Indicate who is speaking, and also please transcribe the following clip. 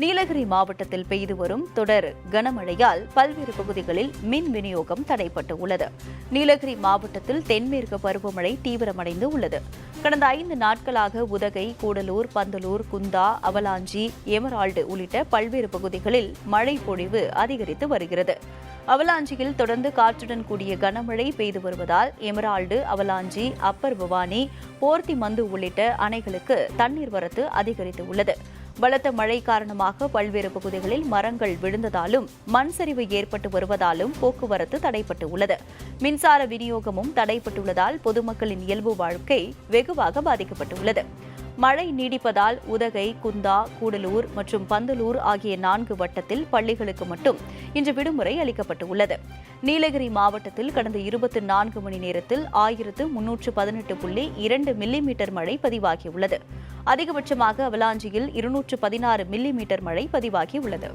Speaker 1: நீலகிரி மாவட்டத்தில் பெய்து வரும் தொடர் கனமழையால் பல்வேறு பகுதிகளில் மின் விநியோகம் தடைப்பட்டு உள்ளது. நீலகிரி மாவட்டத்தில் தென்மேற்கு பருவமழை தீவிரமடைந்து உள்ளது. கடந்த 5 நாட்களாக உதகை, கூடலூர், பந்தலூர், குந்தா, அவலாஞ்சி, எமரால்டு உள்ளிட்ட பல்வேறு பகுதிகளில் மழை பொழிவு அதிகரித்து வருகிறது. அவலாஞ்சியில் தொடர்ந்து காற்றுடன் கூடிய கனமழை பெய்து வருவதால் எமரால்டு, அவலாஞ்சி, அப்பர் பவானி, போர்த்திமந்து உள்ளிட்ட அணைகளுக்கு தண்ணீர் வரத்து அதிகரித்து உள்ளது. பலத்த மழை காரணமாக பல்வேறு பகுதிகளில் மரங்கள் விழுந்ததாலும் மண் சரிவு ஏற்பட்டு வருவதாலும் போக்குவரத்து தடைப்பட்டு உள்ளது. மின்சார விநியோகமும் தடைப்பட்டுள்ளதால் பொதுமக்களின் இயல்பு வாழ்க்கை வெகுவாக பாதிக்கப்பட்டுள்ளது. மழை நீடிப்பதால் உதகை, குந்தா, கூடலூர் மற்றும் பந்தலூர் ஆகிய 4 வட்டத்தில் பள்ளிகளுக்கு மட்டும் இன்று விடுமுறை அளிக்கப்பட்டுள்ளது. நீலகிரி மாவட்டத்தில் கடந்த 24 மணி நேரத்தில் 1318.2 மில்லிமீட்டர் மழை பதிவாகியுள்ளது. அதிகபட்சமாக அவலாஞ்சியில் 216 மில்லிமீட்டர் மழை பதிவாகியுள்ளது.